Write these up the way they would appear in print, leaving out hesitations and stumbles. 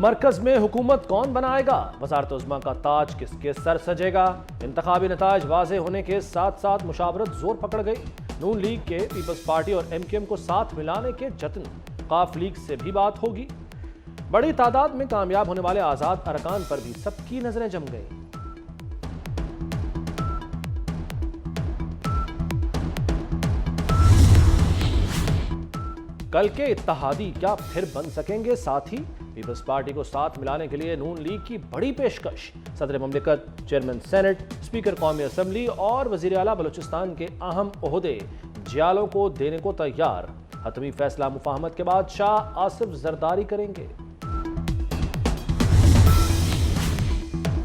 مرکز میں حکومت کون بنائے گا؟ وزارت عظمیٰ کا تاج کس کے سر سجے گا؟ انتخابی نتائج واضح ہونے کے ساتھ ساتھ مشاورت زور پکڑ گئی۔ نون لیگ کے پیپلز پارٹی اور ایم کیو ایم کو ساتھ ملانے کے جتن، قاف لیگ سے بھی بات ہوگی۔ بڑی تعداد میں کامیاب ہونے والے آزاد ارکان پر بھی سب کی نظریں جم گئیں۔ کل کے اتحادی کیا پھر بن سکیں گے ساتھی؟ پیپلز پارٹی کو ساتھ ملانے کے لیے نون لیگ کی بڑی پیشکش۔ صدر مملکت، چیئرمین سینٹ، اسپیکر قومی اسمبلی اور وزیر اعلیٰ بلوچستان کے اہم عہدے جیالوں کو دینے کو تیار۔ حتمی فیصلہ مفاہمت کے بعد شاہ آصف زرداری کریں گے۔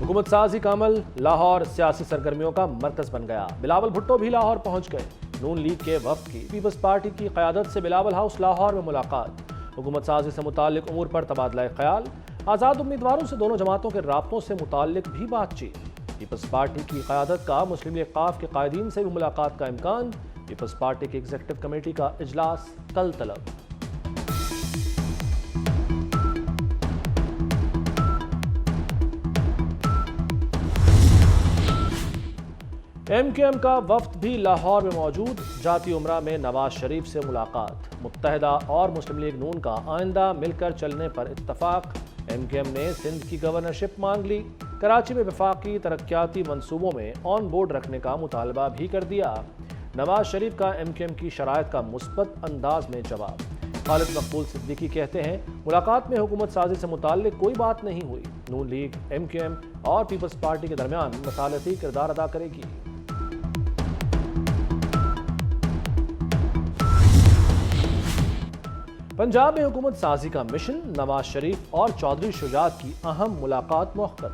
حکومت سازی کا عمل لاہور سیاسی سرگرمیوں کا مرکز بن گیا۔ بلاول بھٹو بھی لاہور پہنچ گئے۔ نون لیگ کے وفد کی پیپلز پارٹی کی قیادت سے بلاول ہاؤس لاہور میں ملاقات۔ حکومت سازی سے متعلق امور پر تبادلہ خیال۔ آزاد امیدواروں سے دونوں جماعتوں کے رابطوں سے متعلق بھی بات چیت۔ پیپلز پارٹی کی قیادت کا مسلم لیگ قاف کے قائدین سے بھی ملاقات کا امکان۔ پیپلز پارٹی کی ایگزیکٹو کمیٹی کا اجلاس کل طلب۔ ایم کیو ایم کا وفد بھی لاہور میں موجود۔ جاتی عمرہ میں نواز شریف سے ملاقات۔ متحدہ اور مسلم لیگ نون کا آئندہ مل کر چلنے پر اتفاق۔ ایم کیو ایم نے سندھ کی گورنرشپ مانگ لی۔ کراچی میں وفاقی ترقیاتی منصوبوں میں آن بورڈ رکھنے کا مطالبہ بھی کر دیا۔ نواز شریف کا ایم کیو ایم کی شرائط کا مثبت انداز میں جواب۔ خالد مقبول صدیقی کہتے ہیں ملاقات میں حکومت سازی سے متعلق کوئی بات نہیں ہوئی۔ نون لیگ ایم کیو ایم اور پیپلز پارٹی کے درمیان مصالحتی کردار ادا کرے گی۔ پنجاب میں حکومت سازی کا مشن، نواز شریف اور چودھری شجاعت کی اہم ملاقات مؤخر۔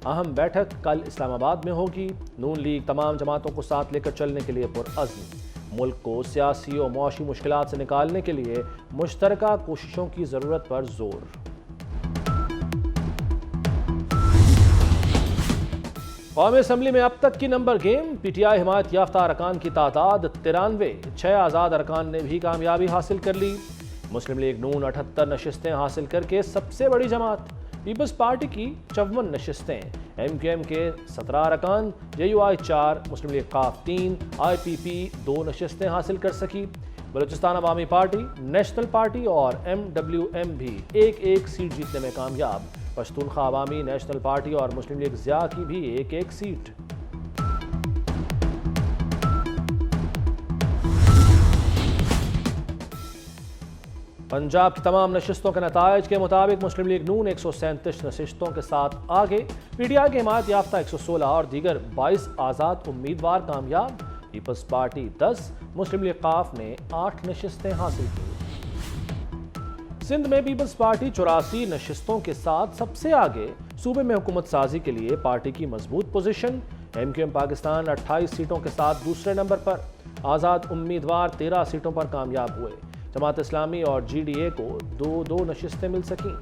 اہم بیٹھک کل اسلام آباد میں ہوگی۔ نون لیگ تمام جماعتوں کو ساتھ لے کر چلنے کے لیے پرعزم۔ ملک کو سیاسی اور معاشی مشکلات سے نکالنے کے لیے مشترکہ کوششوں کی ضرورت پر زور۔ قومی اسمبلی میں اب تک کی number game, P T I حمایت یافتہ ارکان کی تعداد 93، 6 آزاد ارکان نے بھی کامیابی حاصل کر لی۔ مسلم لیگ نون 78 نشستیں حاصل کر کے سب سے بڑی جماعت۔ پیپلز پارٹی کی 54 نشستیں، ایم کیو ایم کے 17 ارکان، جے یو آئی 4، مسلم لیگ قاف 3، آئی پی پی 2 نشستیں حاصل کر سکی۔ بلوچستان عوامی پارٹی، نیشنل پارٹی اور ایم ڈبلیو ایم بھی ایک ایک سیٹ جیتنے میں کامیاب۔ پشتونخوا عوامی، نیشنل پارٹی اور مسلم لیگ ضیاء کی بھی ایک ایک سیٹ۔ پنجاب کی تمام نشستوں کے نتائج کے مطابق مسلم لیگ نون 137 نشستوں کے ساتھ آگے، پی ٹی آئی کے حمایت یافتہ 116 اور دیگر 22 آزاد امیدوار کامیاب۔ پیپلز پارٹی 10، مسلم لیگ قاف نے 8 نشستیں حاصل کی۔ سندھ میں پیپلز پارٹی 84 نشستوں کے ساتھ سب سے آگے۔ صوبے میں حکومت سازی کے لیے پارٹی کی مضبوط position. MQM Pakistan 28 سیٹوں کے ساتھ دوسرے نمبر پر۔ آزاد امیدوار 13 سیٹوں پر کامیاب ہوئے۔ جماعت اسلامی اور جی ڈی اے کو 2 نشستیں مل سکیں۔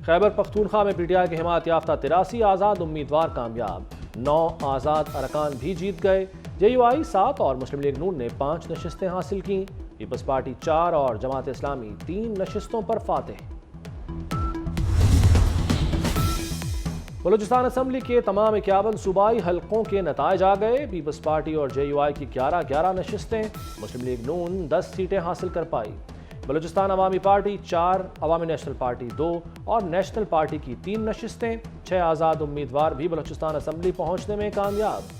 خیبر پختونخوا میں پی ٹی آئی کے حمایت یافتہ 83 آزاد امیدوار کامیاب۔ 9 آزاد ارکان بھی جیت گئے۔ جے یو آئی 7 اور مسلم لیگ نون نے 5 نشستیں حاصل کیں۔ پیپلز پارٹی 4 اور جماعت اسلامی 3 نشستوں پر فاتح۔ بلوچستان اسمبلی کے تمام 51 صوبائی حلقوں کے نتائج آ گئے۔ پیپلز پارٹی اور جے یو آئی کی 11 نشستیں، مسلم لیگ نون 10 سیٹیں حاصل کر پائی۔ بلوچستان عوامی پارٹی 4، عوامی نیشنل پارٹی 2 اور نیشنل پارٹی کی 3 نشستیں۔ 6 آزاد امیدوار بھی بلوچستان اسمبلی پہنچنے میں کامیاب۔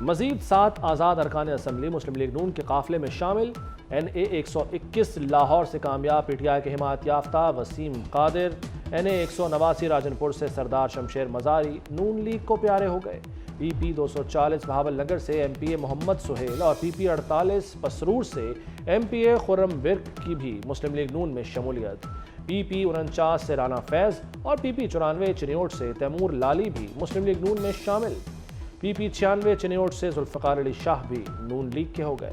مزید 7 آزاد ارکان اسمبلی مسلم لیگ نون کے قافلے میں شامل۔ این اے 121 لاہور سے کامیاب پی ٹی آئی کے حمایت یافتہ وسیم قادر۔ این اے 189 راجن پور سے سردار شمشیر مزاری نون لیگ کو پیارے ہو گئے۔ پی پی 240 بہاول نگر سے ایم پی اے محمد سہیل اور پی پی 48 پسرور سے ایم پی اے خرم ورک کی بھی مسلم لیگ نون میں شمولیت۔ پی پی 49 سے رانا فیض اور پی پی 94 چنیوٹ سے تیمور لالی بھی مسلم لیگ نون میں شامل۔ پی پی 96 چنیوٹ سے ذوالفقار علی شاہ بھی نون لیگ کے ہو گئے۔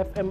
FM